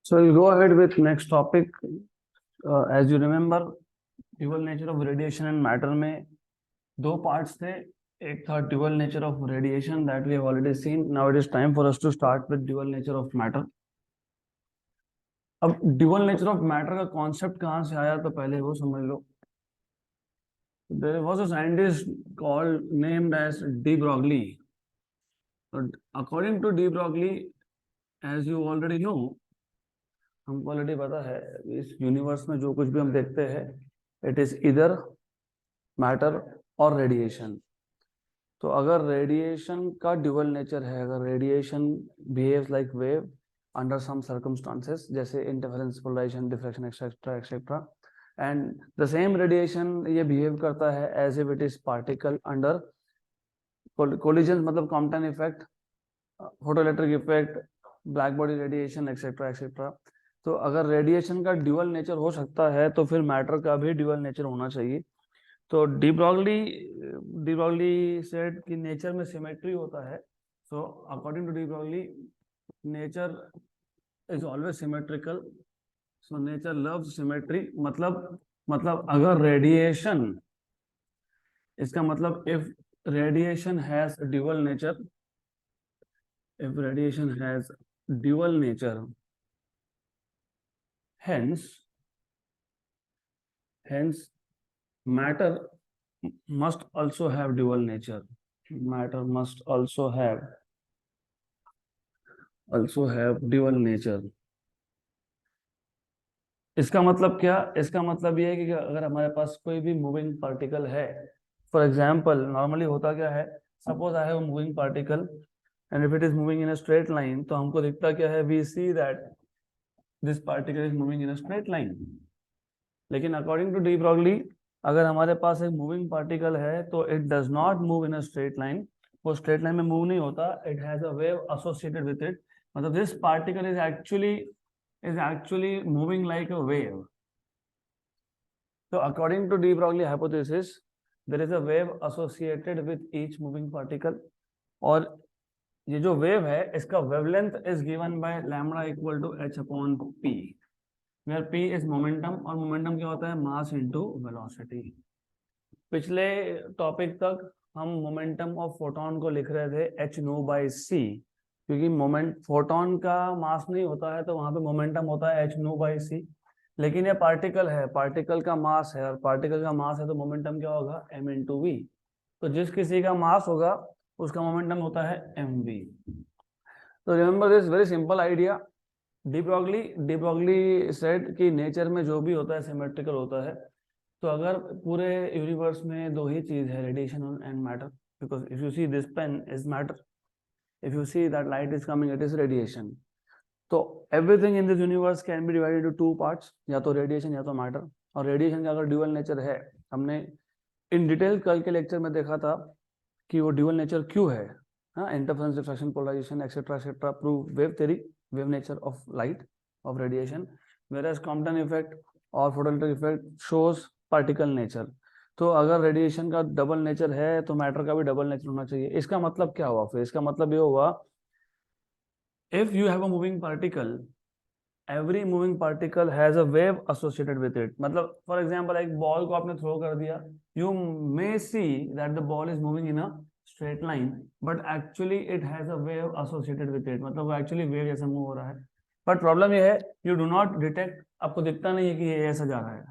So we'll go ahead with next topic. As you remember, dual nature of radiation and matter में दो parts थे. एक था dual nature of radiation that we have already seen. Now it is time for us to start with dual nature of matter. अब dual nature of matter का concept कहाँ से आया तो पहले वो समझ लो. There was a scientist called named as de Broglie. According to de Broglie, as you already know, हमको ऑलरेडी पता है इस यूनिवर्स में जो कुछ भी हम देखते हैं इट इज इधर मैटर और रेडिएशन. तो अगर रेडिएशन का ड्यूअल नेचर है, अगर radiation behaves like wave under some circumstances जैसे interference, polarization, diffraction etcetera etcetera, and the same radiation ये बिहेव करता है as if it is particle under collision, मतलब Compton effect, photoelectric effect, black body radiation etcetera etcetera. तो अगर radiation का dual nature हो सकता है तो फिर मैटर का भी ड्यूअल नेचर होना चाहिए. तो डी ब्रॉगली सेड कि नेचर में सिमेट्री होता है. So according to de Broglie nature is always symmetrical. So nature loves symmetry. मतलब अगर रेडिएशन, इसका मतलब if radiation has dual nature, if radiation has dual nature, hence matter must also have dual nature. Matter must also have dual nature. इसका मतलब क्या? इसका मतलब ये है कि अगर हमारे पास कोई भी मूविंग पार्टिकल है, फॉर एग्जाम्पल नॉर्मली होता क्या है, suppose I have a moving particle and if it is moving in a straight line, तो हमको दिखता क्या है, we see that this particle is moving in a straight line. लेकिन according to de Broglie, अगर हमारे पास एक मूविंग पार्टिकल है तो it does not move in a straight line. वो स्ट्रेट लाइन में मूव नहीं होता. it has a wave associated with it. मतलब this particle is actually moving like a wave. So according to de Broglie hypothesis, there is a wave associated with each moving particle. और ये जो wave है इसका wavelength is given by lambda equal to h upon p, where p is momentum, और momentum क्या होता है, mass into velocity. पिछले टॉपिक तक हम मोमेंटम ऑफ फोटोन को लिख रहे थे h नो बाय c, क्योंकि मोमेंट फोटोन का मास नहीं होता है तो वहां पे मोमेंटम होता है h नो बाय c. लेकिन ये पार्टिकल है, पार्टिकल का मास है, और पार्टिकल का मास है तो मोमेंटम क्या होगा, m इंटू वी. तो जिस किसी का मास होगा उसका मोमेंटम होता है mv. तो remember this very simple idea. D Broglie said कि नेचर में जो भी होता है सिमेट्रिकल होता है. तो अगर पूरे यूनिवर्स में दो ही चीज है, radiation and matter, because if you see this pen is matter, if you see that light is coming, it is radiation. तो everything in this universe can be divided into two parts, या तो radiation या तो matter. और radiation का अगर dual nature है, हमने इन डिटेल कल के लेक्चर में देखा था कि वो ड्यूअल नेचर क्यों है. हाँ, interference, diffraction, polarization etcetera etcetera prove wave theory, wave nature of light, of radiation, whereas Compton effect और photoelectric effect shows particle nature. तो अगर रेडिएशन का डबल नेचर है तो मैटर का भी डबल नेचर होना चाहिए. इसका मतलब क्या हुआ फिर? इसका मतलब ये हुआ, if you have a moving particle, every moving particle has a wave associated with it. मतलब फॉर एग्जांपल एक बॉल को आपने थ्रो कर दिया, you may see that the ball is moving in a straight line, but actually it has a wave associated with it. मतलब वो actually wave जैसा move हो रहा है. बट प्रॉब्लम ये है, यू डू नॉट डिटेक्ट, आपको दिखता नहीं है कि ये ऐसा जा रहा है.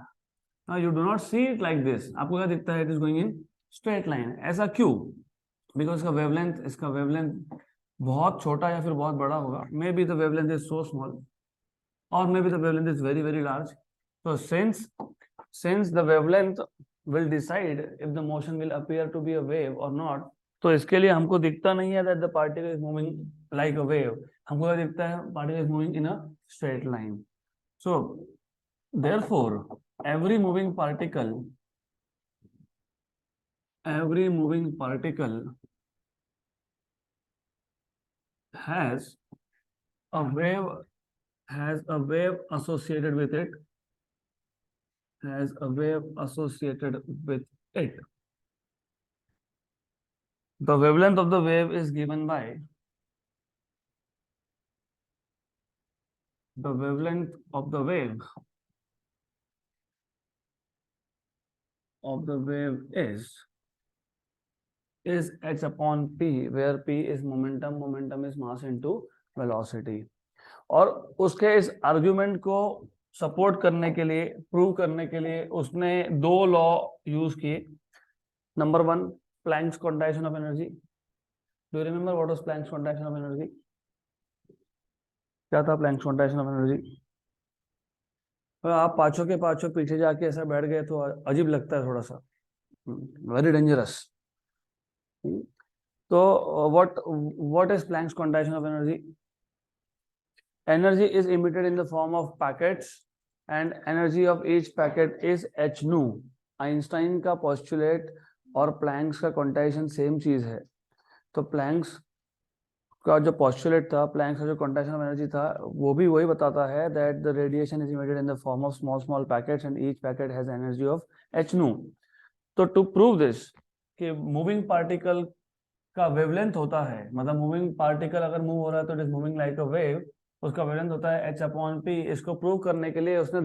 You do not see it like this. आपको क्या दिखता है, it is going in straight line. ऐसा क्यों? बिकॉज इसका वेवलेंथ बहुत छोटा या फिर बहुत बड़ा होगा. May be the wavelength is so small, or maybe the wavelength is very very large. So since the wavelength will decide if the motion will appear to be a wave or not, तो इसके लिए हमको दिखता नहीं है that the particle is moving like a wave. हमको क्या दिखता है, particle is moving in a straight line. So therefore every moving particle has a wave associated with it, The wavelength of the wave is given by the wavelength of the wave is h upon p, where p is momentum is mass into velocity. और उसके इस argument को support करने के लिए, prove करने के लिए उसने दो लॉ यूज किए. Number one, Planck's quantization of energy. Do you remember what was Planck's quantization of energy? क्या था प्लैंक्स क्वांटाइजेशन ऑफ एनर्जी? आप पांचों के पांचों पीछे जाके ऐसा बैठ गए तो अजीब लगता है थोड़ा सा, वेरी डेंजरस. तो what is Planck's quantization of energy? Energy is emitted in the form of packets and energy of each packet is h nu. Einstein का पोस्टुलेट और प्लैंक्स का क्वांटाइजेशन सेम चीज है. तो प्लैंक्स का जो पोस्टुलेट था, प्लैंक्स का जो क्वांटाइजेशन ऑफ एनर्जी था, वो भी वही बताता है that the radiation is emitted in the form of small small packets and each packet has energy of h nu. तो टू प्रूव दिस कि मूविंग पार्टिकल का वेवलेंथ होता है, मतलब मूविंग पार्टिकल अगर मूव हो रहा है तो it is moving like a wave, उसका वेवलेंथ होता है h अपॉन p. इसको प्रूव करने के लिए उसने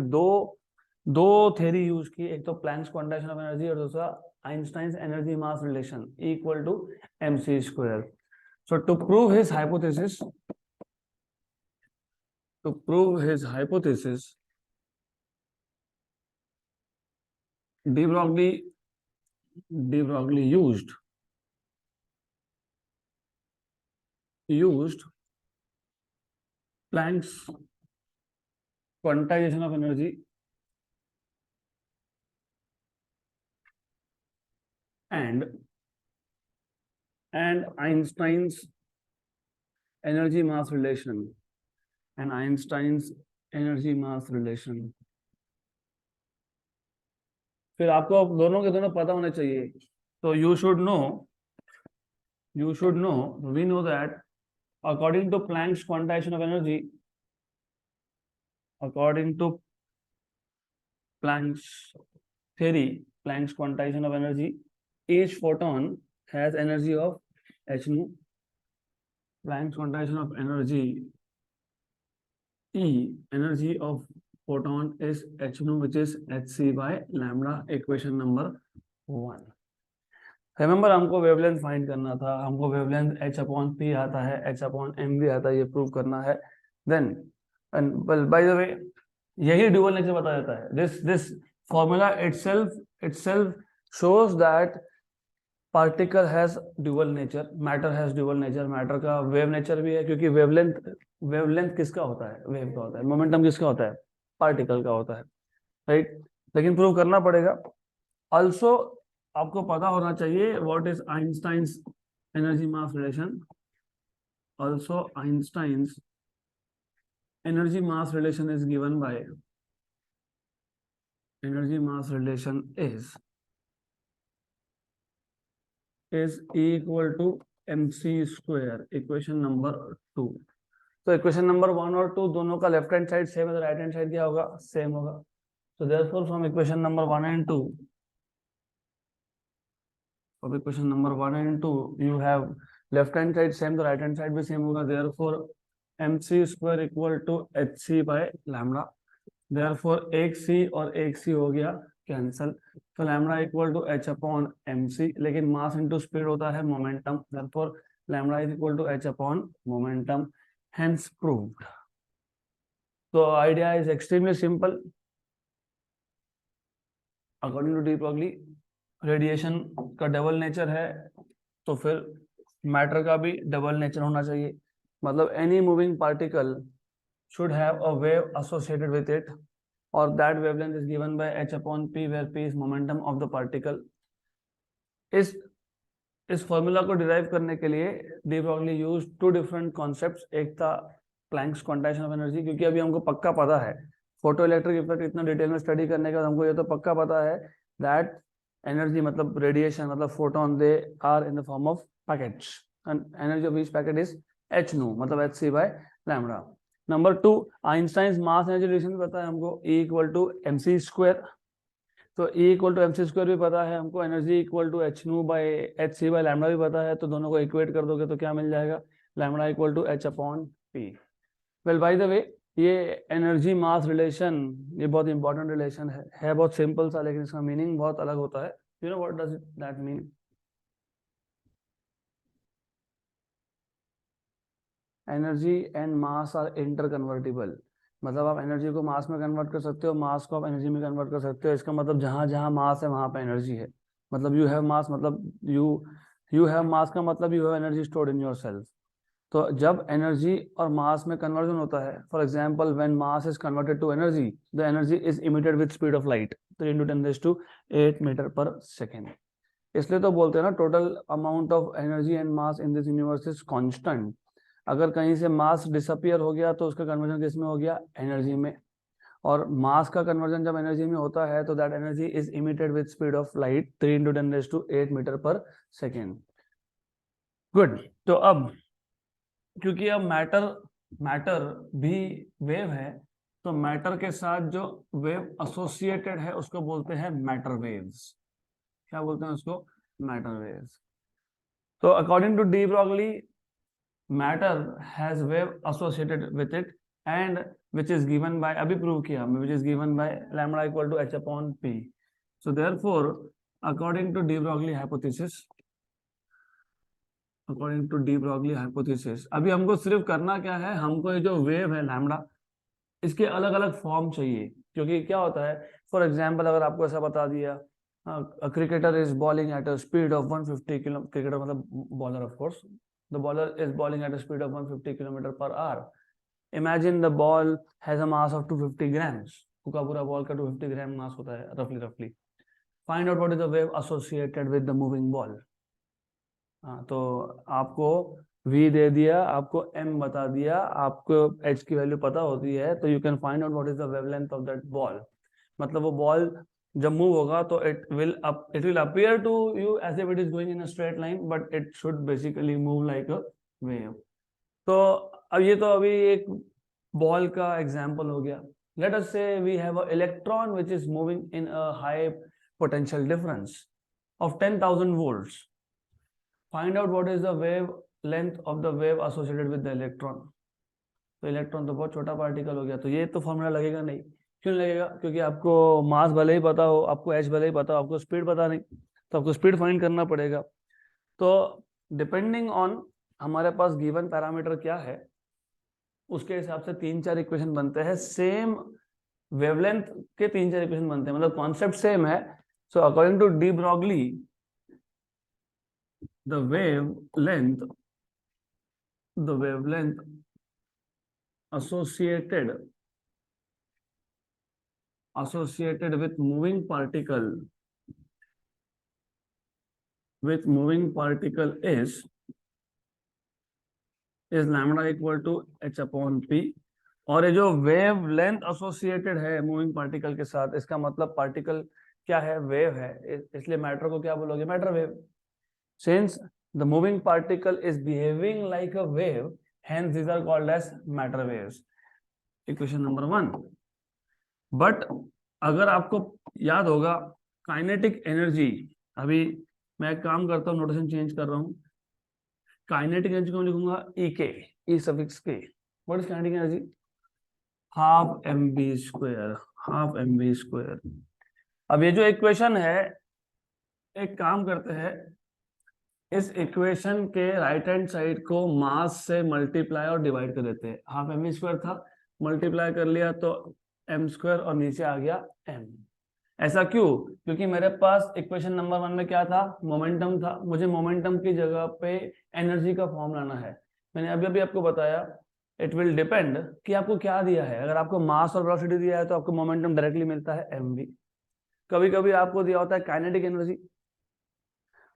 दो थ्योरी यूज की, एक तो प्लैंक्स क्वांटाइजेशन ऑफ एनर्जी और दूसरा Einstein's energy mass relation equal to mc square. So to prove his hypothesis, de Broglie used Planck's quantization of energy and Einstein's energy mass relation फिर आपको दोनों के दोनों पता होने चाहिए. तो you should know we know that according to Planck's quantization of energy, according to Planck's theory, Planck's quantization of energy, each photon has energy of h nu. Planck's quantization of energy, energy of photon is h nu, which is hc by lambda. Equation number 1. Remember हमको wavelength find करना था, हमको wavelength h upon p आता है, h upon m भी आता है, ये प्रूव करना है. देन बाय द वे यही ड्यूअल नेचर बताया जाता है. This formula itself shows that particle has dual nature, matter has dual nature. Matter का वेव नेचर भी है, क्योंकि वेवलेंथ किसका होता है? वेव का होता है. मोमेंटम किसका होता है? पार्टिकल का होता है, राइट? लेकिन प्रूव करना पड़ेगा. ऑल्सो आपको पता होना चाहिए what is Einstein's energy mass relation. Also Einstein's energy mass relation is given by energy mass relation is equal to mc square. Equation number 2. तो इक्वेशन नंबर 1 और 2 दोनों का लेफ्ट हैंड साइड सेम है, तो राइट हैंड साइड क्या होगा? Same होगा. So therefore from equation number 1 and 2, you have left hand side same, तो right hand side भी same होगा. Therefore mc square equal to hc by lambda. Therefore एक c और एक c हो गया कैंसल, तो lambda equal to h upon mc. लेकिन मास इनटू स्पीड होता है momentum. Therefore lambda is equal to h upon momentum. Hence proved. तो idea is extremely simple. According to de Broglie radiation का double nature है, तो फिर matter का भी डबल नेचर होना चाहिए. मतलब any moving particle should have a wave associated with it, or that wavelength is given by h upon p, where p is momentum of the particle. इस formula को डिराइव करने के लिए de Broglie used two different concepts. एक था planks quantization of energy, क्योंकि अभी हमको पक्का पता है फोटो इलेक्ट्रिक इफेक्ट इतना डिटेल में स्टडी करने के बाद हमको ये तो पक्का पता है दैट एनर्जी मतलब रेडिएशन मतलब photon, they are in the form of packets and energy of each packet is h nu, मतलब hc by lambda. Number 2, Einstein mass energy relation पता है हमको, E equal to mc square. तो E equal to mc square भी पता है हमको, energy equal to h nu by hc by lambda भी पता है. तो दोनों को इक्वेट कर दोगे तो क्या मिल जाएगा? Lambda equal to h upon p. Well by the way ये एनर्जी मास रिलेशन, ये बहुत इंपॉर्टेंट रिलेशन है बहुत सिंपल सा, लेकिन इसका मीनिंग बहुत अलग होता है. You know what does that mean? Energy and mass are interconvertible. मतलब आप एनर्जी को मास में कन्वर्ट कर सकते हो, मास को आप एनर्जी में कन्वर्ट कर सकते हो. इसका मतलब जहां जहां मास है वहां पे एनर्जी है. मतलब यू हैव मास, मतलब यू हैव मास का मतलब you have energy stored in yourself. तो जब एनर्जी और मास में कन्वर्जन होता है, for example when mass is converted to energy, the energy is emitted with speed of light 3 × 10⁸ इसलिए तो बोलते हैं ना, total amount of energy and mass in this universe is constant. अगर कहीं से मास डिसअपियर हो गया तो उसका कन्वर्जन किस में हो गया? एनर्जी में. और मास का कन्वर्जन जब एनर्जी में होता है तो that energy is emitted with speed of light 3 × 10⁸ good. तो अब क्योंकि अब मैटर भी वेव है, तो मैटर के साथ जो वेव एसोसिएटेड है उसको बोलते हैं मैटर वेव्स. क्या बोलते हैं उसको? Matter waves. तो according to de Broglie, matter has wave associated with it, and which is given by, अभी प्रूव किया हमने, which is given by lambda equal to h upon p. So therefore according to de Broglie hypothesis, अभी हमको सिर्फ करना क्या है, हमको ये जो वेव है लैम्डा, इसके अलग अलग फॉर्म चाहिए. क्योंकि क्या होता है, फॉर एग्जाम्पल अगर आपको ऐसा बता दिया, cricketer is bowling at a speed of 150 kilo, cricketer मतलब bowler of course, the bowler is bowling at a speed of 150 km per hour. Imagine the ball has a mass of 250 grams. पूरा ball का 250 ग्राम मास होता है रफली. Find out what is the wave associated with the moving ball. हाँ, तो आपको v दे दिया, आपको m बता दिया, आपको h की वैल्यू पता होती है, तो you can find out what is the wavelength of that ball. मतलब वो बॉल जब मूव होगा तो it will appear to you as if it is going in a straight line, but it should basically move like a wave. तो अब ये तो अभी एक बॉल का एग्जांपल हो गया. Let us say we have an electron which is moving in a high potential difference of 10,000 volts. Find out what is the wavelength of the wave associated with the electron. तो electron तो बहुत छोटा particle हो गया, तो ये तो formula लगेगा नहीं. क्यों लगेगा? क्योंकि आपको मास भले ही पता हो, आपको एच भले ही पता हो, आपको स्पीड पता नहीं, तो आपको स्पीड फाइंड करना पड़ेगा. तो डिपेंडिंग ऑन हमारे पास गिवन पैरामीटर क्या है, उसके हिसाब से 3-4 इक्वेशन बनते हैं. सेम वेवलेंथ के 3-4 इक्वेशन बनते हैं, मतलब कॉन्सेप्ट सेम है. So according to de Broglie, the wavelength associated with moving particle is lambda equal to h upon p. और ये जो वेव लेंथ एसोसिएटेड है मूविंग पार्टिकल के साथ, इसका मतलब पार्टिकल क्या है? वेव है, इसलिए मैटर को क्या बोलोगे? Matter wave. Since the moving particle is behaving like a wave, hence these are called as matter waves. Equation number 1. But अगर आपको याद होगा काइनेटिक एनर्जी, अभी मैं एक काम करता हूँ, नोटेशन चेंज कर रहा हूँ. काइनेटिक एनर्जी को लिखूंगा ई के, ई सफिक्स के. What is kinetic energy? Half mv square. अब ये जो इक्वेशन है, एक काम करते हैं, इस इक्वेशन के राइट हैंड साइड को मास से मल्टीप्लाई और डिवाइड कर देते हैं. हाफ mv स्क्वायर था, मल्टीप्लाई कर लिया तो m स्क्वायर, और नीचे आ गया m. ऐसा क्यों? क्योंकि मेरे पास इक्वेशन नंबर 1 में क्या था? मोमेंटम था. मुझे मोमेंटम की जगह पे एनर्जी का फॉर्म लाना है. मैंने अभी अभी आपको बताया, इट विल डिपेंड कि आपको क्या दिया है. अगर आपको मास और वेलोसिटी दिया है तो आपको मोमेंटम डायरेक्टली मिलता है mv. कभी कभी आपको दिया होता है काइनेटिक एनर्जी,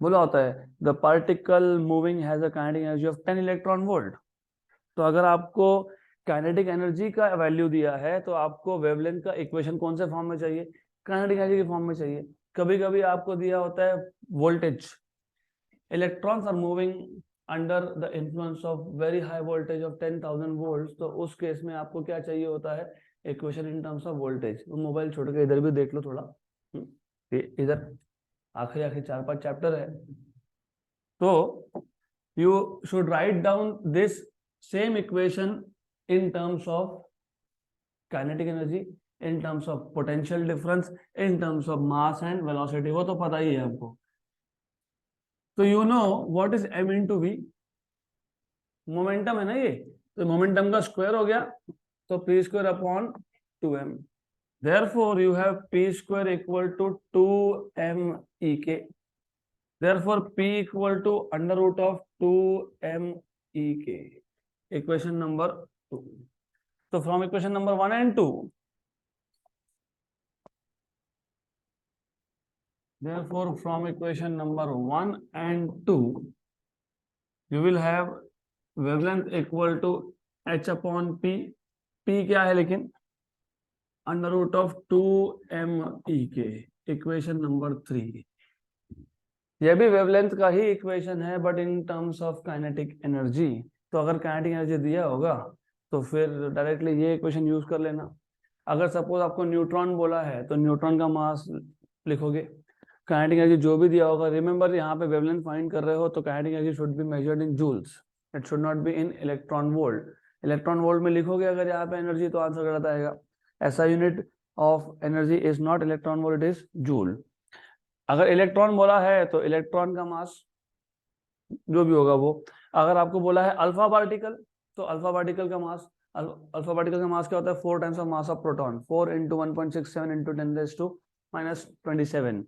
बोला होता है the particle moving has a kinetic energy of 10 electron volt. तो अगर आपको काइनेटिक एनर्जी का वैल्यू दिया है तो आपको वेवलेंथ का इक्वेशन कौन से फॉर्म में चाहिए? काइनेटिक एनर्जी के फॉर्म में चाहिए. कभी कभी आपको दिया होता है voltage, electrons are moving under the influence of very high voltage of 10,000 volt, तो उस केस में आपको क्या चाहिए होता है? Equation in terms of voltage. Mobile छोड़ के इधर भी देख लो थोड़ा, इधर आखिरी 4-5 चैप्टर है. तो you should write down this same equation in terms of kinetic energy in terms of potential difference, in terms of mass and velocity, वो तो पता ही है हमको। तो you know what is m into v, momentum है ना ये, तो मोमेंटम का स्क्वायर हो गया, तो p square upon 2m, therefore you have p square equal to 2m ek, therefore p equal to under root of 2m ek, equation number 2. So from equation number 1 and 2, therefore from equation number 1 and 2 you will have wavelength equal to h upon p, p क्या है लेकिन under root of 2m ek, equation number 3। यह भी wavelength का ही equation है but in terms of kinetic energy. तो अगर काइनेटिक एनर्जी दिया होगा तो फिर डायरेक्टली ये इक्वेशन यूज कर लेना। अगर सपोज आपको न्यूट्रॉन बोला है तो न्यूट्रॉन का मास लिखोगे, काइनेटिक एनर्जी जो भी दिया होगा, रिमेंबर यहाँ पे वेवलेंथ फाइंड कर रहे हो तो kinetic energy should be measured in joules, it should not be in electron volt. Electron volt में लिखोगे अगर यहाँ पे एनर्जी तो आंसर गलत आएगा। ऐसा unit of energy is not electron volt, it is joule. अगर इलेक्ट्रॉन बोला है तो इलेक्ट्रॉन का मास जो भी होगा वो, अगर आपको बोला है अल्फा पार्टिकल तो अल्फा पार्टिकल का मास, अल्फा पार्टिकल का मास क्या होता है 4 times of mass of proton, 4 into 1.67 into 10⁻⁻27,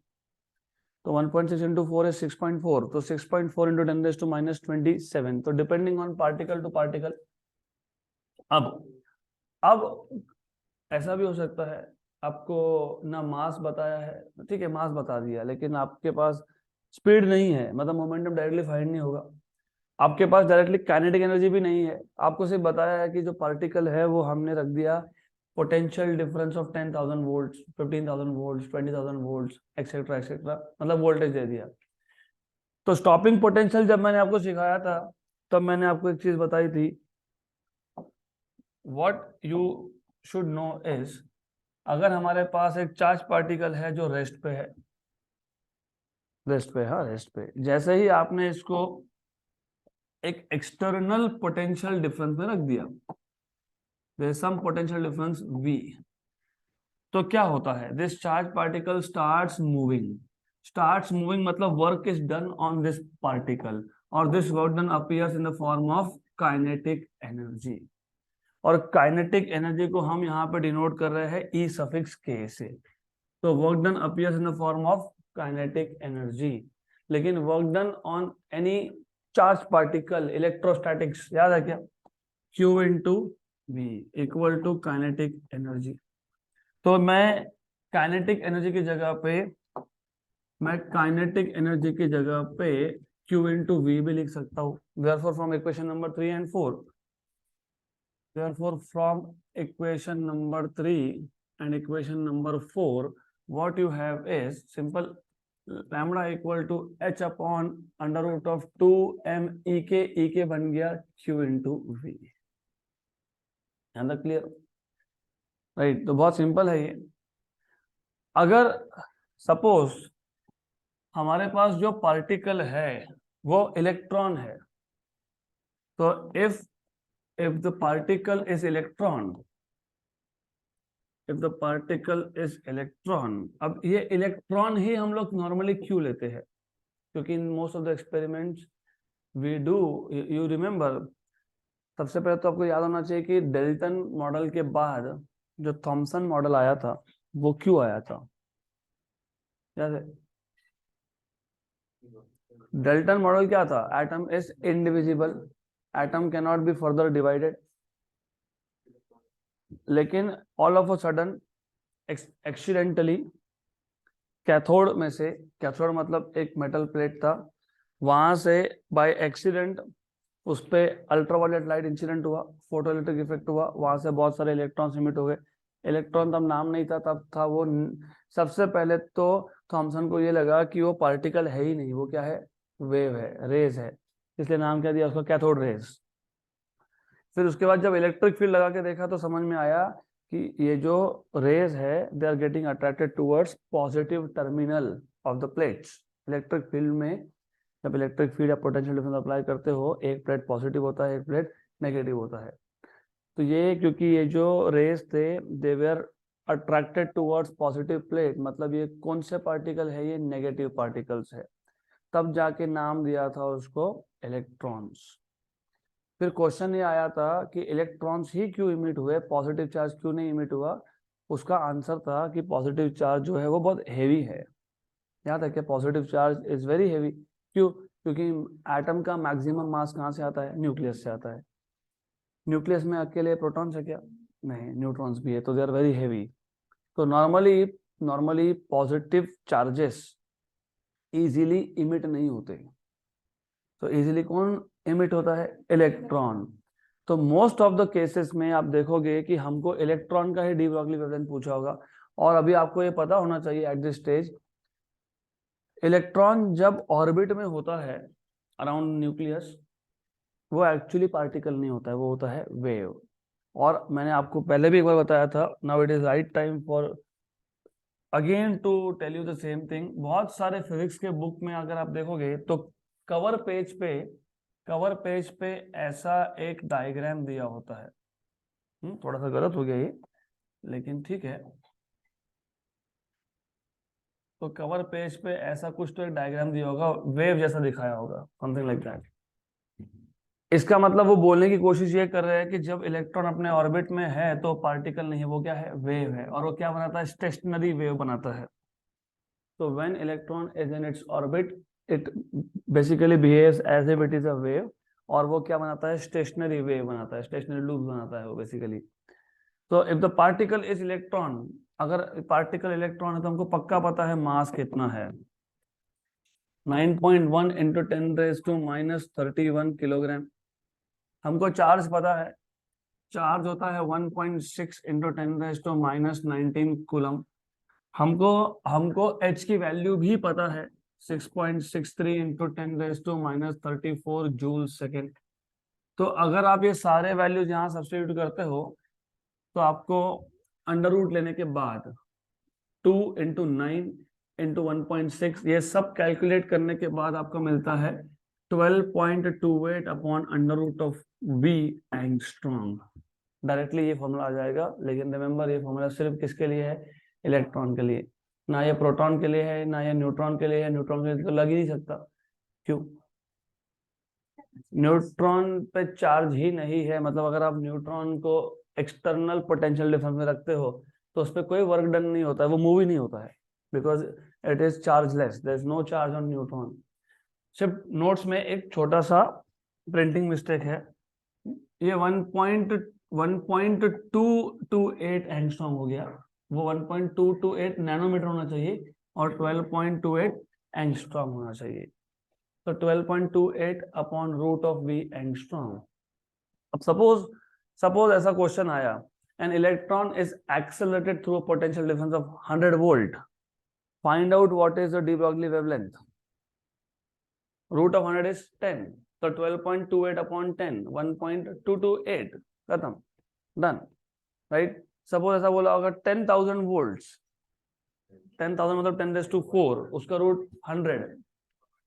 तो 1.6 इंटू 4 is 6.4, तो 6.4 इंटू 10⁻⁻27, तो depending on particle to particle. अब ऐसा भी हो सकता है आपको ना मास बताया है, ठीक है मास बता दिया लेकिन आपके पास स्पीड नहीं है, मतलब मोमेंटम डायरेक्टली फाइंड नहीं होगा, आपके पास डायरेक्टली काइनेटिक एनर्जी भी नहीं है, आपको सिर्फ बताया है कि जो पार्टिकल है वो हमने रख दिया potential difference of 10,000 volts, 15,000 volts, 20,000 volts etcetera etcetera, मतलब वोल्टेज दे दिया। तो स्टॉपिंग पोटेंशियल जब मैंने आपको सिखाया था तब मैंने आपको एक चीज बताई थी, what you should know is, अगर हमारे पास एक चार्ज पार्टिकल है जो रेस्ट पे है, रेस्ट पे, हाँ रेस्ट पे, जैसे ही आपने इसको एक एक्सटर्नल पोटेंशियल डिफरेंस में रख दिया, there is some potential difference V, तो क्या होता है, this charge particle starts moving मतलब work is done on this particle और this work done appears in the form of kinetic energy, और काइनेटिक एनर्जी को हम यहाँ पे डिनोट कर रहे हैं E सफिक्स K से। तो work done appears in the form of kinetic energy, लेकिन work done on any charge particle, electrostatics याद है क्या, Q into V equal to kinetic energy. तो मैं काइनेटिक एनर्जी की जगह पे Q इंटू V भी लिख सकता हूँ। Therefore from equation number 3 and 4, therefore from equation number 3 and equation number 4 what you have is simple lambda equal to h upon under root of 2m ek बन गया Q into V। Clear, right, तो बहुत सिंपल है ये। अगर suppose हमारे पास जो पार्टिकल है वो इलेक्ट्रॉन है, तो if the particle is electron, अब ये इलेक्ट्रॉन ही हम लोग नॉर्मली क्यों लेते हैं, क्योंकि in most of the experiments we do, you remember, सबसे पहले तो आपको याद होना चाहिए कि डेल्टन मॉडल के बाद जो थॉमसन मॉडल आया था वो क्यों आया था, याद है? डेल्टन मॉडल क्या था, atom is indivisible, atom can not be further divided, लेकिन all of a sudden accidentally cathode में से, कैथोड मतलब एक मेटल प्लेट था, वहां से बाय एक्सीडेंट उस पे अल्ट्रावायलेट लाइट इंसिडेंट हुआ, फोटोइलेक्ट्रिक इफेक्ट हुआ, वहां से बहुत सारे इलेक्ट्रॉन्स इमिट हो गए। इलेक्ट्रॉन तब नाम नहीं था, तब था वो, सबसे पहले तो थॉमसन को ये लगा कि वो पार्टिकल है ही नहीं, वो क्या है, वेव है, रेज है, इसलिए नाम क्या दिया उसका, कैथोड रेज। फिर उसके बाद जब इलेक्ट्रिक फील्ड लगा के देखा तो समझ में आया कि ये जो रेज है they are getting attracted towards positive terminal of the plates. Electric field में जब इलेक्ट्रिक फील्ड या पोटेंशियल डिफरेंस अप्लाई करते हो, एक प्लेट पॉजिटिव होता है, एक प्लेट नेगेटिव होता है। तो ये क्योंकि ये जो रेस थे they were attracted towards positive plate, मतलब ये कौन से पार्टिकल है, ये नेगेटिव पार्टिकल्स है, तब जाके नाम दिया था उसको इलेक्ट्रॉन्स। फिर क्वेश्चन ये आया था कि इलेक्ट्रॉन्स ही क्यों इमिट हुए, पॉजिटिव चार्ज क्यों नहीं इमिट हुआ। उसका आंसर था कि पॉजिटिव चार्ज जो है वो बहुत हेवी है। याद है क्या, positive charge is very heavy. क्यों? क्योंकि एटम का मैक्सिमम मास कहाँ से आता है, न्यूक्लियस से आता है। न्यूक्लियस में अकेले प्रोटॉन्स है क्या? नहीं, न्यूट्रॉन्स भी है, तो दे आर वेरी हेवी। तो normally normally positive charges easily emit नहीं होते। तो इजीली कौन इमिट होता है, इलेक्ट्रॉन। तो मोस्ट ऑफ द केसेस में आप देखोगे कि हमको इलेक्ट्रॉन का ही डी ब्रॉगली वेवलेंथ पूछा होगा। और अभी आपको ये पता होना चाहिए एट दिस स्टेज, इलेक्ट्रॉन जब ऑर्बिट में होता है अराउंड न्यूक्लियस, वो एक्चुअली पार्टिकल नहीं होता है, वो होता है वेव। और मैंने आपको पहले भी एक बार बताया था, now it is right time for again to tell you the same thing. बहुत सारे फिजिक्स के बुक में अगर आप देखोगे तो कवर पेज पे कवर पेज पे ऐसा एक डायग्राम दिया होता है। थोड़ा सा गलत हो गया ये, लेकिन ठीक है। तो कवर पेज पे ऐसा कुछ तो एक डायग्राम दिया होगा, वेव जैसा दिखाया होगा, समथिंग लाइक दैट। इसका मतलब वो बोलने की कोशिश ये कर रहे हैं कि जब इलेक्ट्रॉन अपने ऑर्बिट में है तो पार्टिकल नहीं है, वो क्या है, वेव है। और वो क्या बनाता है, स्टेशनरी वेव बनाता है। तो when electron is in its orbit, it basically behaves as if it is a wave. और वो क्या बनाता है, स्टेशनरी वेव बनाता है, स्टेशनरी लूप बनाता है वो बेसिकली। तो if the particle is electron, अगर पार्टिकल इलेक्ट्रॉन है तो हमको पक्का पता है मास कितना है, 9.1 इंटू 10⁻⁻31 किलोग्राम। हमको चार्ज पता है, चार्ज होता है 1.6 इंटू 10⁻⁻19 कूलम। हमको हमको एच की वैल्यू भी पता है, 6.63 इंटू 10⁻34 जूल सेकेंड। तो अगर आप ये सारे वैल्यूज यहाँ सब्स्टिट्यूट करते हो तो आपको अंडर रूट लेने के बाद 2 इंटू 9 इंटू 1.6 ये सब कैलकुलेट करने के बाद आपको मिलता है 12.28 upon under root of v angstrom. Directly ये फॉर्मूला आ जाएगा, लेकिन रिमेंबर ये फॉर्मूला सिर्फ किसके लिए है, इलेक्ट्रॉन के लिए। ना ये प्रोटॉन के लिए है, ना ये न्यूट्रॉन के लिए है। न्यूट्रॉन के लिए तो लग ही नहीं सकता। क्यों? न्यूट्रॉन पे चार्ज ही नहीं है, मतलब अगर आप न्यूट्रॉन को एक्सटर्नल पोटेंशियल डिफरेंस में रखते हो तो उस पर कोई वर्क डन नहीं होता है, वो मूव ही नहीं होता है, because it is chargeless, there is no charge on neutron. सिर्फ नोट्स में एक छोटा सा प्रिंटिंग मिस्टेक है, ये 1.228 एंगस्ट्रॉम हो गया, वो 1.228 नैनोमीटर होना चाहिए और 12.28 एंगस्ट्रॉम होना चाहिए। तो 12.28 upon root of v angstrom. अब सपोज सपोज ऐसा क्वेश्चन आया, an electron is accelerated through a potential difference of 100 volt, find out what is the de Broglie wavelength. Root of 100 is 10, तो 12.28 अपॉन 10, 1.228, खत्म, done, right. Suppose ऐसा बोला होगा 10,000 volts, 10,000 मतलब 10⁻⁴, उसका रूट 100,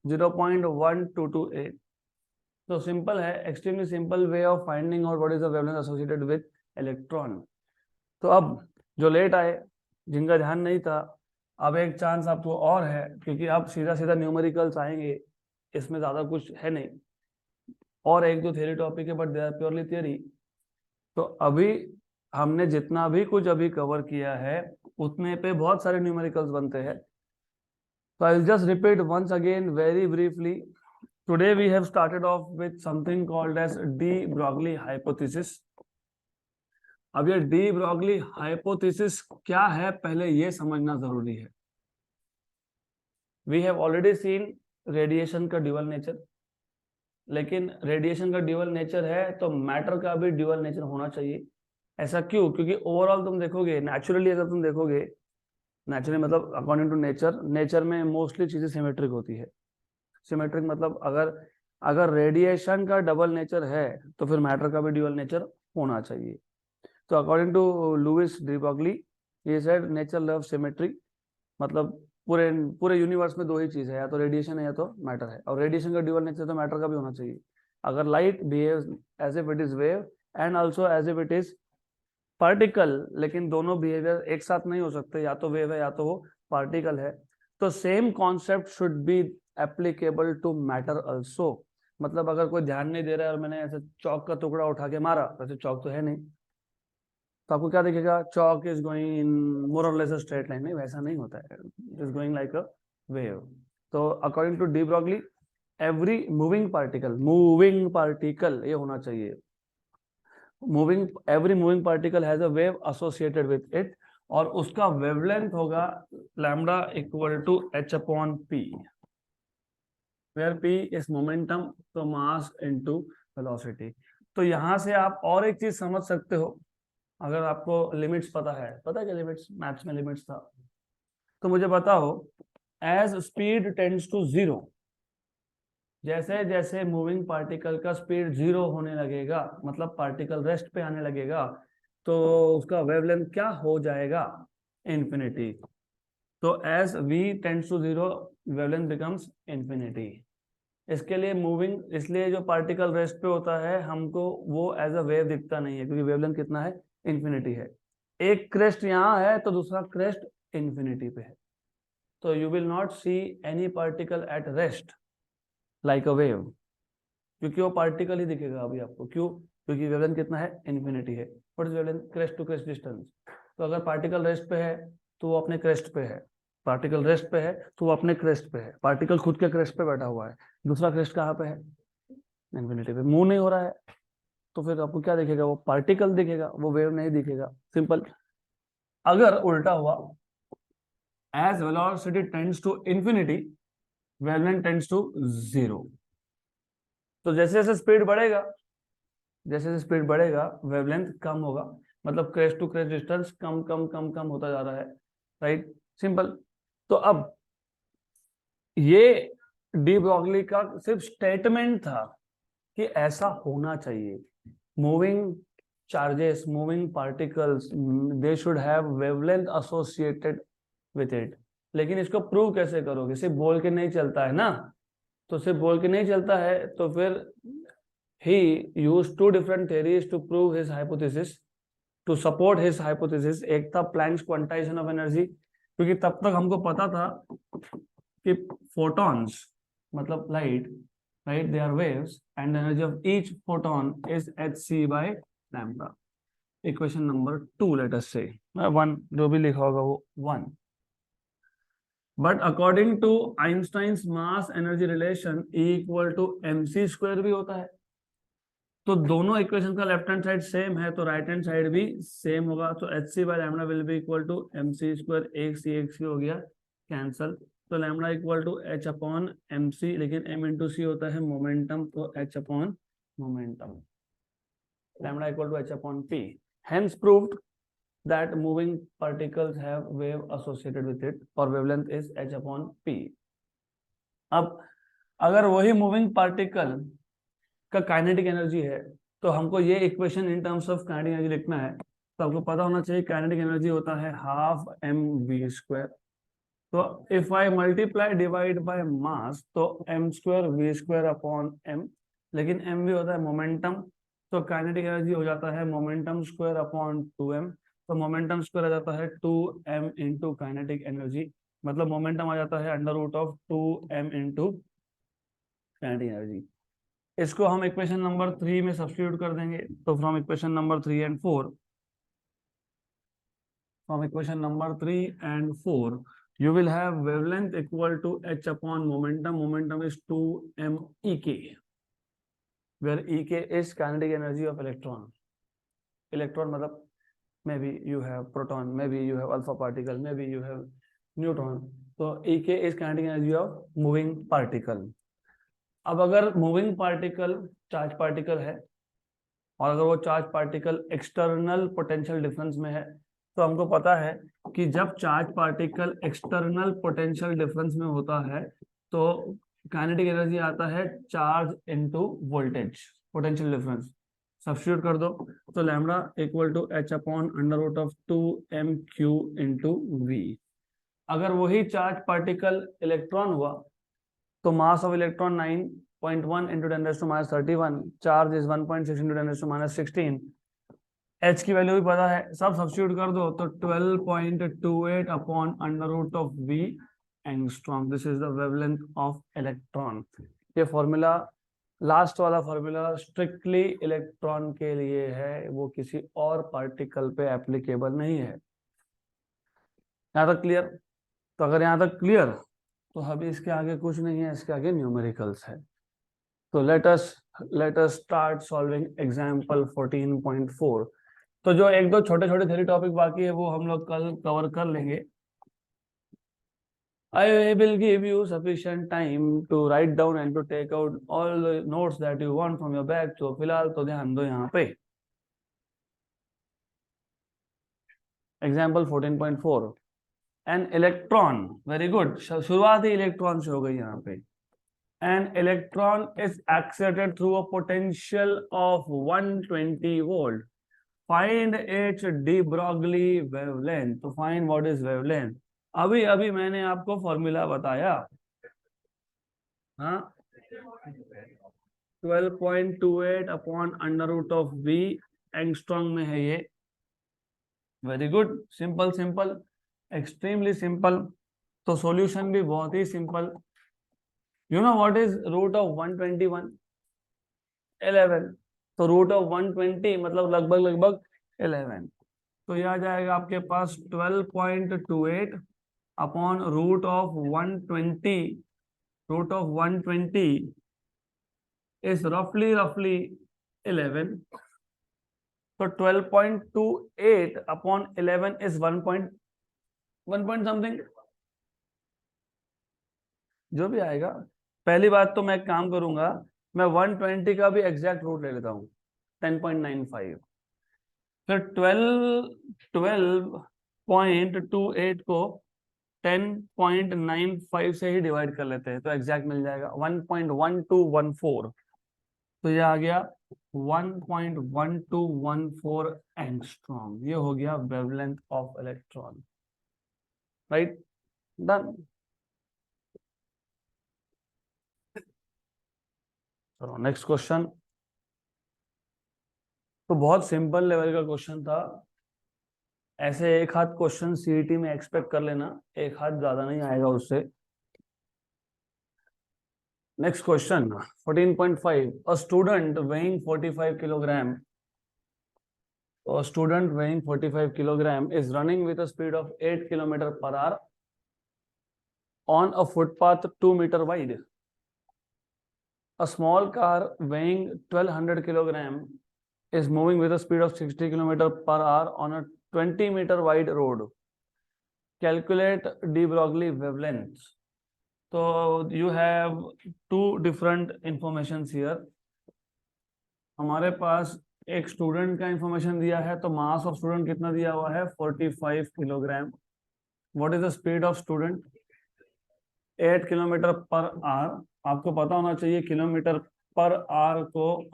0.1228। तो सिंपल है, extremely simple way of finding out what is the wavelength associated with electron. तो अब जो लेट आए, जिनका ध्यान नहीं था, अब एक चांस आपको और है, क्योंकि अब सीधा सीधा न्यूमेरिकल्स आएंगे, इसमें ज्यादा कुछ है नहीं, और एक दो थ्योरी टॉपिक है but they are purely theory. तो अभी हमने जितना भी कुछ अभी कवर किया है उतने पे बहुत सारे न्यूमेरिकल्स बनते हैं। So I'll just repeat once again very briefly. Today we have started off with something called as de Broglie hypothesis. अब ये de Broglie hypothesis क्या है, पहले ये समझना जरूरी है। We have already seen radiation का ड्यूअल नेचर, लेकिन रेडिएशन का ड्यूअल नेचर है तो मैटर का भी ड्यूअल नेचर होना चाहिए। ऐसा क्यों? क्योंकि ओवरऑल तुम देखोगे, नेचुरली अगर तुम देखोगे, नेचुरली मतलब अकॉर्डिंग टू नेचर, नेचर में मोस्टली चीजें सिमेट्रिक होती है। सिमेट्रिक मतलब अगर अगर रेडिएशन का डबल नेचर है तो फिर मैटर का भी ड्यूअल नेचर होना चाहिए। तो according to Louis de Broglie, ये सेड नेचर लव सिमेट्री, मतलब पूरे पूरे यूनिवर्स में दो ही चीज है, या तो रेडिएशन है या तो मैटर है, और रेडिएशन का ड्यूअल नेचर तो मैटर का भी होना चाहिए। अगर light behaves as if it is wave and also as if it is particle, लेकिन दोनों बिहेवियर एक साथ नहीं हो सकते, या तो वेव है या तो वो पार्टिकल है। तो same concept should be applicable to matter also. मतलब अगर कोई ध्यान नहीं दे रहा है और मैंने ऐसे चौक का टुकड़ा उठा के मारा, वैसे चौक तो है नहीं, तो आपको क्या दिखेगा, चौक इज गोइंग इन मोर और लेस स्ट्रेट लाइन। नहीं, वैसा नहीं होता है, it is going like a wave. तो according to de Broglie, every moving particle ये होना चाहिए, every moving particle has a wave associated with it, और उसका वेवलेंथ होगा lambda equal to h upon p, where p is momentum, तो mass into velocity. तो यहां से आप और एक चीज समझ सकते हो, अगर आपको लिमिट्स पता है क्या लिमिट्स, मैथ्स में लिमिट्स था, तो मुझे बताओ, as speed tends to zero, जैसे जैसे मूविंग पार्टिकल का स्पीड जीरो होने लगेगा, मतलब पार्टिकल रेस्ट पे आने लगेगा, तो उसका वेवलेंथ क्या हो जाएगा, इंफिनिटी। तो as v tends to zero, wavelength becomes infinity. इसके लिए मूविंग, इसलिए जो पार्टिकल रेस्ट पे होता है हमको वो एज अ वेव दिखता नहीं है, क्योंकि वेवलेंथ कितना है, इंफिनिटी है। एक क्रेस्ट यहाँ है तो दूसरा क्रेस्ट इंफिनिटी पे है, तो you will not see any particle at rest like a wave, क्योंकि वो पार्टिकल ही दिखेगा अभी आपको। क्यों? क्योंकि वेवलेंथ कितना है, इंफिनिटी है। What is wavelength, crest to crest distance. तो अगर पार्टिकल रेस्ट पे है तो वो अपने क्रेस्ट पे है, पार्टिकल रेस्ट पे है तो वो अपने क्रेस्ट पे है, पार्टिकल खुद के क्रेस्ट पे बैठा हुआ है, दूसरा क्रेस्ट कहाँ पे है, इंफिनिटी पे। मूव नहीं हो रहा है तो फिर आपको क्या दिखेगा, वो पार्टिकल दिखेगा, वो वेव नहीं दिखेगा, सिंपल। अगर उल्टा हुआ, as velocity tends to infinity, wavelength tends to zero. तो जैसे जैसे स्पीड बढ़ेगा, जैसे जैसे स्पीड बढ़ेगा वेवलेंथ कम होगा, मतलब क्रेस्ट टू क्रेस्ट डिस्टेंस कम कम कम कम होता जा रहा है, राइट, सिंपल। तो अब ये डी ब्रॉगली का सिर्फ स्टेटमेंट था कि ऐसा होना चाहिए, moving charges, moving particles, they should have wavelength associated with it. लेकिन इसको प्रूव कैसे करोगे, सिर्फ बोल के नहीं चलता है ना, तो सिर्फ बोल के नहीं चलता है, तो फिर he used two different theories to prove his hypothesis, to support his hypothesis। एक था प्लैंक्स क्वांटाइजेशन ऑफ एनर्जी, क्योंकि तब तक हमको पता था कि फोटॉन्स मतलब light, right, they are waves and energy of each photon is hc by lambda. Equation number 2 let us say 1, जो भी लिखा होगा वो 1। But according to Einstein's mass energy relation E equal to mc square भी होता है, तो दोनों इक्वेशन का लेफ्ट हैंड साइड सेम है तो राइट हैंड साइड भी सेम होगा। तो H C by lambda will be equal to M C square, एक सी हो गया कैंसल, तो lambda equal to H upon M C, लेकिन एम इंटू सी होता है मोमेंटम, तो H upon momentum, lambda equal to H upon P. Hence proved that moving particles have wave associated with it और wavelength is h upon p। अब अगर वही moving particle का kinetic energy है तो हमको ये equation in terms of kinetic energy लिखना है, तो आपको पता होना चाहिए काइनेटिक एनर्जी होता है हाफ एम वी स्क्वायर। तो if I multiply divide by mass, तो m square v square upon m, लेकिन एम वी होता है मोमेंटम, तो काइनेटिक एनर्जी हो जाता है मोमेंटम स्क्वायर अपॉन 2m। तो मोमेंटम स्क्वायर आ जाता है 2m इंटू काइनेटिक एनर्जी, मतलब मोमेंटम आ जाता है under root of 2m into kinetic energy. इसको हम इक्वेशन नंबर 3 में सब्स्टिट्यूट कर देंगे, तो from equation number 3 and 4, from equation number 3 and 4 you will have wavelength equal to h upon momentum, momentum is 2m ek, where ek is kinetic energy of electron, electron मतलब maybe you have proton, maybe you have alpha particle, maybe you have neutron, तो ek is kinetic energy of moving particle। अब अगर moving particle charge particle है और अगर वो charge particle external potential difference में है, तो हमको पता है कि जब charge particle external potential difference में होता है तो काइनेटिक एनर्जी आता है charge into voltage, potential difference substitute कर दो, तो lambda equal to H upon under root of 2m³ into V. अगर वही चार्ज पार्टिकल इलेक्ट्रॉन हुआ तो mass of electron 9, 0.1 into 10 raised to minus 31, charge is 1.6 into 10 raised to minus 16, h की value भी पता है, सब सब्स्टिट्यूट कर दो तो 12.28 upon under root of v angstrom, this is the wavelength of electron. ये फॉर्मूला, लास्ट वाला फॉर्मूला स्ट्रिक्टली इलेक्ट्रॉन के लिए है, वो किसी और पार्टिकल पे एप्लीकेबल नहीं है। यहाँ तक क्लियर? तो अगर यहाँ तक क्लियर तो अभी इसके आगे कुछ नहीं है, इसके आगे न्यूमेरिकल्स है। तो let us start solving example 14.4। तो जो एक दो छोटे छोटे थ्योरी टॉपिक बाकी है वो हम लोग कल कवर कर लेंगे। I will give you sufficient time to write down and to take out all the notes that you want from your bag. तो फिलहाल तो ध्यान दो यहाँ पे। Example 14.4, an electron, very good, शुरुआत ही इलेक्ट्रॉन से हो गई यहाँ पे। An electron is accelerated through a potential of 120 volt. Find its de Broglie wavelength. तो find what is wavelength। अभी अभी मैंने आपको फॉर्मूला बताया, हाँ, 12.28 upon under root of v angstrom में है ये। Very good, simple simple, extremely simple. तो सॉल्यूशन भी बहुत ही simple. You know what is root of 121? 11। तो रूट ऑफ 120 मतलब लगभग 11। तो यह आ जाएगा आपके पास 12.28 upon root of 120, root of 120 is roughly 11. So 12.28 upon 11 is 1 point something, जो भी आएगा। पहली बात तो मैं काम करूंगा, मैं 120 का भी एग्जैक्ट रूट ले लेता हूँ, 10.95। फिर 12.28 को 10.95 से ही डिवाइड कर लेते हैं तो एग्जैक्ट मिल जाएगा 1.1214। तो ये आ गया 1.1214 एंगस्ट्रॉम। ये हो गया wavelength of electron. Right, done. चलो नेक्स्ट क्वेश्चन। तो बहुत सिंपल लेवल का क्वेश्चन था, ऐसे एक हाथ क्वेश्चन सीईटी में एक्सपेक्ट कर लेना, एक हाथ ज्यादा नहीं आएगा उससे। Next question 14.5, a student weighing 45 kilogram, a student weighing 45 kilogram is running with a speed of 8 kilometer per hour on a footpath 2 meter wide. A small car weighing 1200 kilogram is moving with a speed of 60 kilometer per hour on a 20 meter wide road. Calculate de Broglie wavelength. So you have two different informations here. हमारे पास एक student का information दिया है, तो mass of student कितना दिया हुआ है? 45 kilogram. What is the speed of student? 8 kilometre per hour. आपको पता होना चाहिए किलोमीटर पर आवर को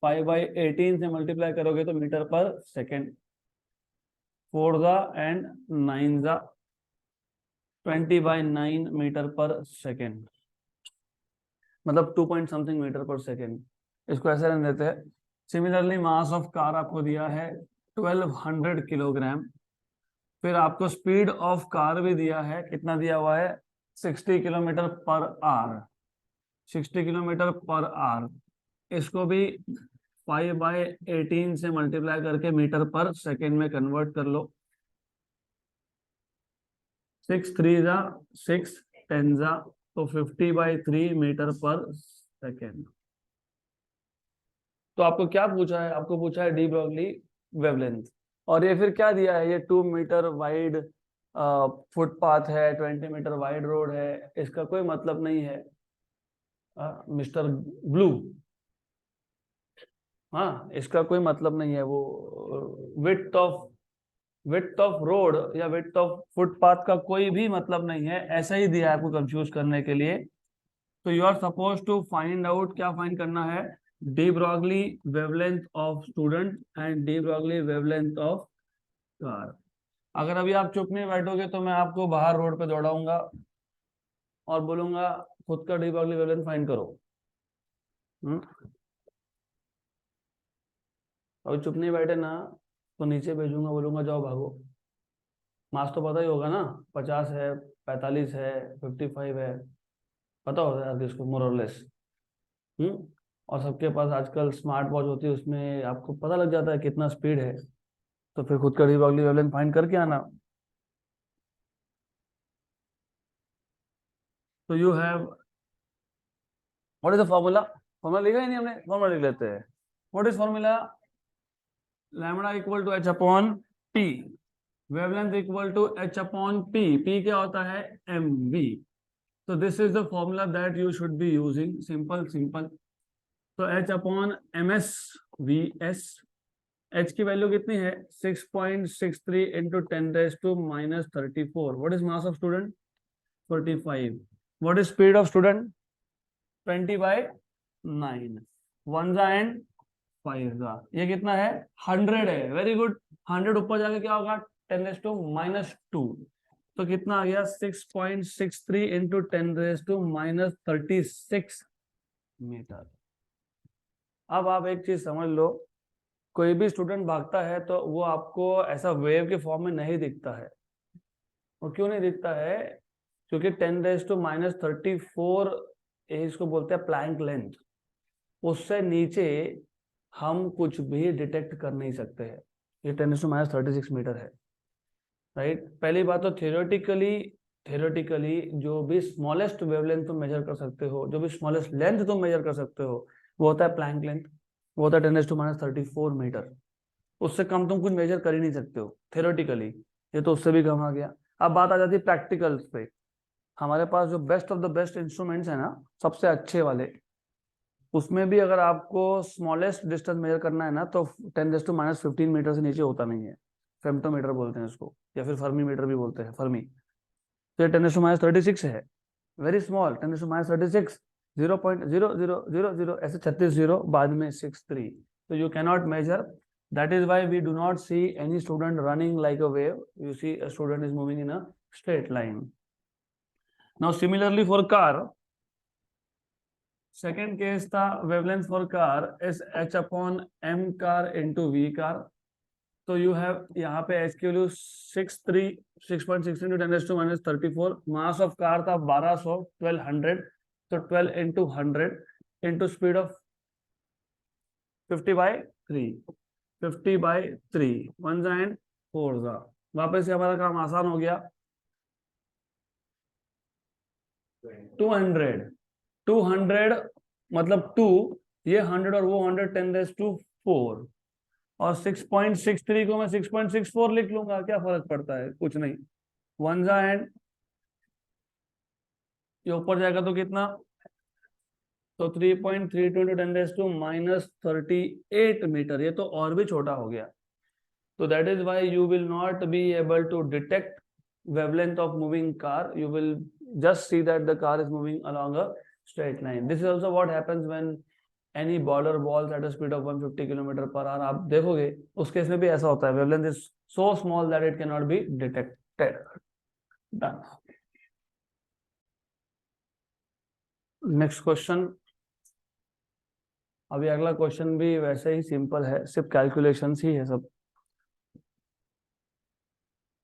5/18 से मल्टीप्लाई करोगे तो मीटर पर सेकेंड। 4 एंड 9 20/9 मीटर पर सेकेंड, मतलब 2 पॉइंट समथिंग मीटर पर सेकेंड। इसको ऐसे रहने देते हैं। सिमिलरली मास ऑफ कार आपको दिया है 1200 किलोग्राम। फिर आपको स्पीड ऑफ कार भी दिया है, कितना दिया हुआ है? 60 kilometre per hour. 60 kilometre per hour. इसको भी 5/18 से मल्टीप्लाई करके मीटर पर सेकेंड में कन्वर्ट कर लो। 6 3 जा 6 10 जा, तो 50/3 मीटर पर सेकेंड। तो आपको क्या पूछा है? आपको पूछा है डी ब्रॉगली वेवलेंथ। और ये फिर क्या दिया है? ये 2 मीटर वाइड फुटपाथ है, 20 मीटर वाइड रोड है। इसका कोई मतलब नहीं है मिस्टर ब्लू, हाँ, इसका कोई मतलब नहीं है। वो विड्थ ऑफ रोड या विड्थ ऑफ फुटपाथ का कोई भी मतलब नहीं है, ऐसा ही दिया है आपको कंफ्यूज करने के लिए। तो you are supposed to find out, क्या फाइंड करना है? De Broglie wavelength of student and de Broglie wavelength of car. अगर अभी आप चुप नहीं बैठोगे तो मैं आपको बाहर रोड पे दौड़ाऊंगा और बोलूंगा खुद का डी ब्रॉगली वेवलेंथ फाइंड करो। और चुप नहीं बैठे ना तो नीचे भेजूंगा, बोलूंगा जाओ भागो। मास तो पता ही होगा ना, 50 है, 45 है, 55 है, पता होता है यार किसको मोर और लेस। और सबके पास आजकल स्मार्ट वॉच होती है, उसमें आपको पता लग जाता है कितना स्पीड है। तो फिर खुद का डी ब्रॉगली वेवलेंथ फाइंड करके आना। तो you have, what is the formula? Formula लिखा ही नहीं हमने, फॉर्मूला लिख लेते हैं। What is formula? Lambda equal to H upon T, wavelength equal to H upon P. P क्या होता है? M V. तो this is the formula that you should be using. Simple simple. तो H upon M S V S. H की value कितनी है? 6.63 into 10⁻⁻34। What is mass of student? 45। What is speed of student? 20/9। One जा and five जा, ये कितना है? 100 है। Very good. 100 ऊपर जाके क्या होगा? 10⁻²। तो कितना आ गया? 6.63 इंटू 10⁻36 मीटर। अब आप एक चीज समझ लो, कोई भी स्टूडेंट भागता है तो वो आपको ऐसा वेव के फॉर्म में नहीं दिखता है। वो क्यों नहीं दिखता है? क्योंकि 10⁻34 इसको बोलते हैं प्लैंक लेंथ। उससे नीचे हम कुछ भी डिटेक्ट कर नहीं सकते हैं। ये 10⁻36 मीटर है, राइट। पहली बात तो थियोरेटिकली जो भी स्मॉलेस्ट वेवलेंथ तुम मेजर कर सकते हो, जो भी स्मॉलेस्ट लेंथ तुम मेजर कर सकते हो, वो होता है प्लैंक लेंथ। वो होता है 10⁻34 मीटर। उससे कम तुम कुछ मेजर कर ही नहीं सकते हो थियोरेटिकली। ये तो उससे भी कम आ गया। अब बात आ जाती है प्रैक्टिकल्स पे। हमारे पास जो best of the best instruments है ना, सबसे अच्छे वाले, उसमें भी अगर आपको स्मॉलेस्ट डिस्टेंस मेजर करना है ना तो 10⁻15 मीटर से नीचे होता नहीं है। फेम्टोमीटर बोलते हैं इसको, या फिर फर्मी मीटर भी बोलते हैं, फर्मी। तो ये 10⁻36 है, वेरी स्मॉल। 10⁻36, 0.0000 ऐसे 36 जीरो बाद में 63। तो you cannot measure. That is why we do not see any student running like a wave. You see a student is moving in a straight line. Now similarly for car, second case था wavelength for car is H upon M car into V car. तो you have यहाँ पे H की value 6.16 into 10⁻34। Mass of car था 1200, तो 12 into 100 into speed of 50/3। 50/3 one जा and four जा। वापस से हमारा काम आसान हो गया। 200 मतलब 2, ये 100 और वो 100, 10⁻4। और 6.63 को मैं 6.64 लिख लूंगा, क्या फर्क पड़ता है? कुछ नहीं। वन जा एंड ये ऊपर जाएगा तो कितना? तो 3.32 इंटू 10⁻38 मीटर। ये तो और भी छोटा हो गया। तो that is why you will not be able to detect wavelength of moving car. You will just see that the car is moving along a straight line. This is also what happens when any baller balls at a speed of 150 km/h. आप देखोगे उस case में भी ऐसा होता है, wavelength is so small that it cannot be detected. Done. Next question. अभी अगला क्वेश्चन भी वैसे ही सिंपल है, सिर्फ कैलकुलेशंस ही है सब।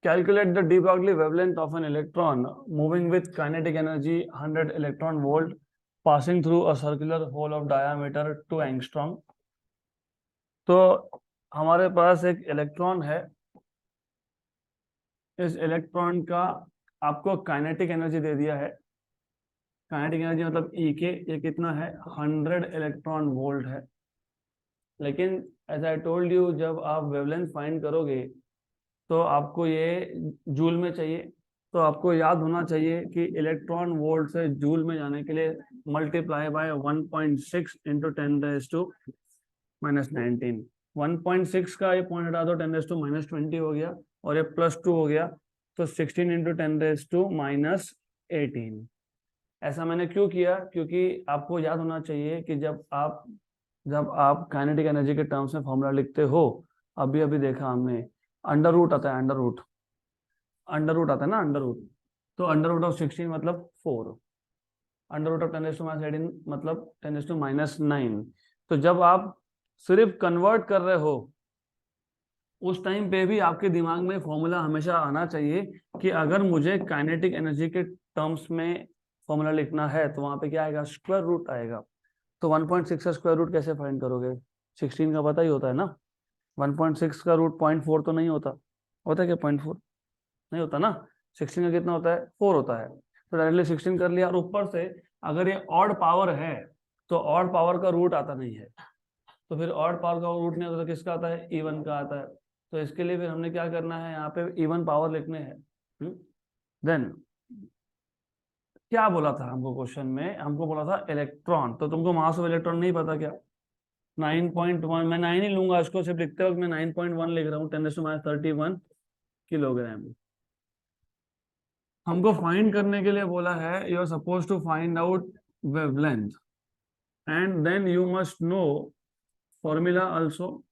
Calculate the de Broglie wavelength of an electron moving with kinetic energy 100 electron volt passing through a circular hole of diameter 2 angstrom. तो हमारे पास एक इलेक्ट्रॉन है। इस इलेक्ट्रॉन का आपको काइनेटिक एनर्जी दे दिया है। काइनेटिक एनर्जी मतलब ई के, ये कितना है? 100 इलेक्ट्रॉन वोल्ट है। लेकिन एज आई टोल्ड यू, जब आप वेवलेंथ फाइंड करोगे तो आपको ये जूल में चाहिए। तो आपको याद होना चाहिए कि इलेक्ट्रॉन वोल्ट से जूल में जाने के लिए मल्टीप्लाई बाय 1.6 इंटू 10⁻⁻19। 1.6 का ये पॉइंट हटा दो, 10⁻⁻20 हो गया, और ये +2 हो गया, तो 16 इंटू 10⁻⁻18। ऐसा मैंने क्यों किया? क्योंकि आपको याद होना चाहिए कि जब आप काइनेटिक एनर्जी के टर्म्स में फॉर्मूला लिखते हो, अभी अभी देखा हमने, अंडर रूट आता है, अंडर रूट आता है ना, अंडर रूट। तो अंडर रूट ऑफ 16 मतलब 4। अंडर रूट ऑफ 10⁻18 मतलब 10⁻9। तो जब आप सिर्फ कन्वर्ट कर रहे हो उस टाइम पे भी आपके दिमाग में फॉर्मूला हमेशा आना चाहिए कि अगर मुझे काइनेटिक एनर्जी के टर्म्स में फॉर्मूला लिखना है तो वहां पे क्या आएगा, स्क्वायर रूट आएगा। तो 1.6 का स्क्वायर रूट कैसे फाइंड करोगे, 16 का पता ही होता है ना। 1.6 का रूट 0.4 तो नहीं होता, होता है क्या 0.4, नहीं होता ना। 16 का कितना होता है, 4 होता है। तो डायरेक्टली 16 कर लिया। और ऊपर से अगर ये ऑड पावर है तो ऑड पावर का रूट आता नहीं है, तो फिर ऑड पावर का रूट नहीं होता तो किसका आता है, इवन का आता है। तो इसके लिए फिर हमने क्या करना है, यहाँ पे इवन पावर लिखने हैं। देन क्या बोला था हमको क्वेश्चन में, हमको बोला था इलेक्ट्रॉन। तो तुमको मास ऑफ इलेक्ट्रॉन नहीं पता क्या, 9.1, मैं 9 ही लूंगा इसको, सिर्फ लिखते वक्त मैं 9.1 लिख रहा हूँ, 10⁻31 किलोग्राम। हमको फाइंड करने के लिए बोला है, you are supposed to find out wavelength and then you must know formula also,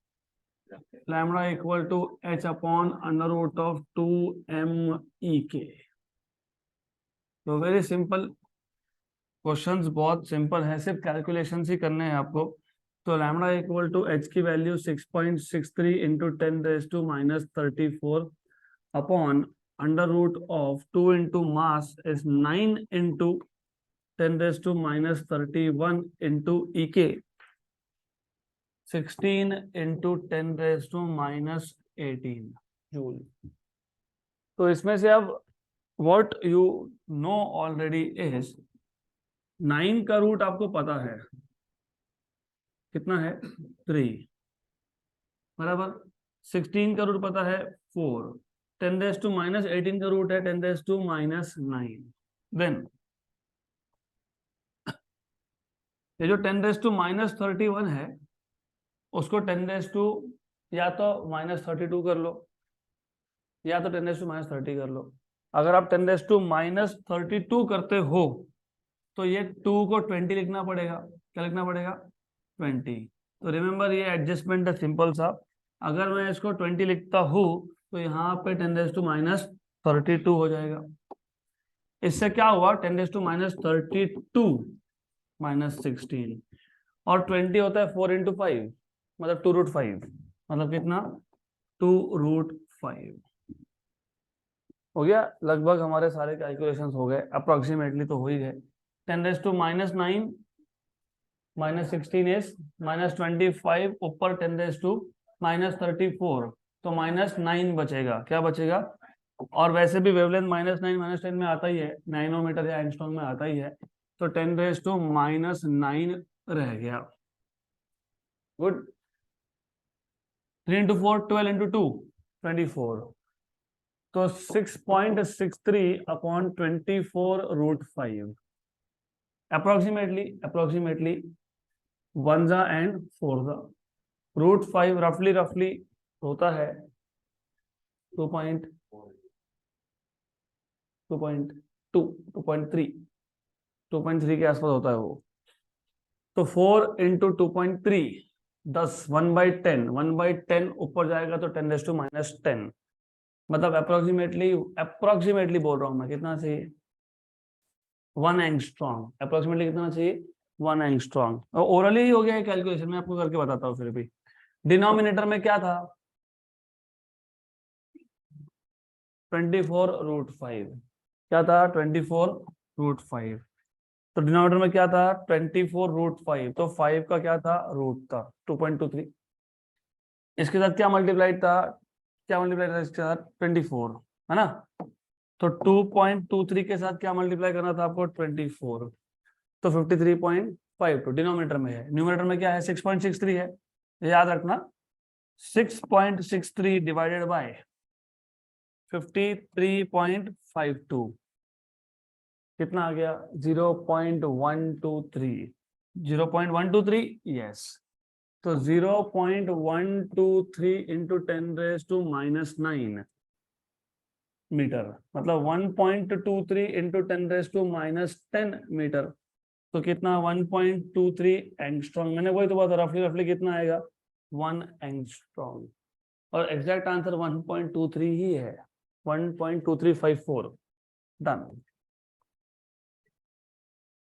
lambda equal to h upon under root of 2m/e²। तो वेरी सिंपल क्वेश्चंस, बहुत सिंपल है, सिर्फ कैलकुलेशंस ही करने हैं आपको। तो लैम्डा इक्वल टू h की value 6.63 into 10⁻34 upon under root of 2 into mass is 9 into 10⁻31 into e², 16 into 10⁻18 joule. तो इसमें से अब what you know already is 9 का रूट आपको पता है कितना है, 3 बराबर। 16 का रूट पता है 4, 10⁻18 का रूट है 10⁻9। देन ये जो 10⁻31 है उसको 10 या तो -32 कर लो या तो 10⁻30 कर लो। अगर आप 10⁻32 करते हो तो ये 2 को 20 लिखना पड़ेगा। क्या लिखना पड़ेगा, 20। तो रिमेंबर ये एडजस्टमेंट है सिंपल सा। अगर मैं इसको 20 लिखता हूँ तो यहाँ पे 10⁻32 हो जाएगा। इससे क्या हुआ, 10⁻32 -16 और 20 होता है 4 इंटू 5 मतलब 2√5, मतलब कितना 2√5 हो गया। लगभग हमारे सारे कैलकुलेशंस हो गए, अप्रोक्सीमेटली तो हो ही गए। 10⁻9 -16 इज -25 ऊपर 10⁻34 तो -9 बचेगा। क्या बचेगा, और वैसे भी वेवलेंथ -9 -10 में आता ही है, नैनोमीटर या एंगस्ट्रॉम में आता ही है। तो 10⁻9 रह गया। गुड। 3 into 4 12 into 2 24। तो 6.63 अपॉन 24√5 अप्रोक्सीमेटली 1 जा एंड 4 जा। √5 रफली होता है 2.2 2.3 के आसपास होता है वो। तो 4 इंटू 2.3 10 1/10 ऊपर जाएगा तो 10⁻10 मतलब अप्रोक्सीमेटली बोल रहा हूं मैं, कितना चाहिए 1 एंगस्ट्रॉम। अप्रोक्सीमेटली कितना चाहिए 1 एंगस्ट्रॉम। और ओरली ही हो गया है कैलकुलेशन, मैं आपको करके बताता हूँ। फिर भी डिनोमिनेटर में क्या था 24√5, क्या था 24√5। तो डिनोमिनेटर में क्या था 24√5, तो 5 का क्या था रूट था 2.23। इसके साथ क्या मल्टीप्लाइड था इसके साथ 24 है ना। तो 2.23 के साथ क्या मल्टीप्लाई करना था आपको 24, तो 53.52 डिनोमिनेटर में है। न्यूमरेटर में क्या है 6.63 है, याद रखना 6.63 डिवाइडेड बाय 53.52 कितना आ गया 0.123। 0.123 यस। तो 0.123 इंटू 10⁻⁻9 मीटर मतलब 1.23 इंटू 10⁻10 मीटर। तो कितना 1.23 एंगस्ट्रॉम। मैंने वही तो बात रफली कितना आएगा 1 एंगस्ट्रॉम। और एग्जैक्ट आंसर 1.23 ही है, 1.2354 डन।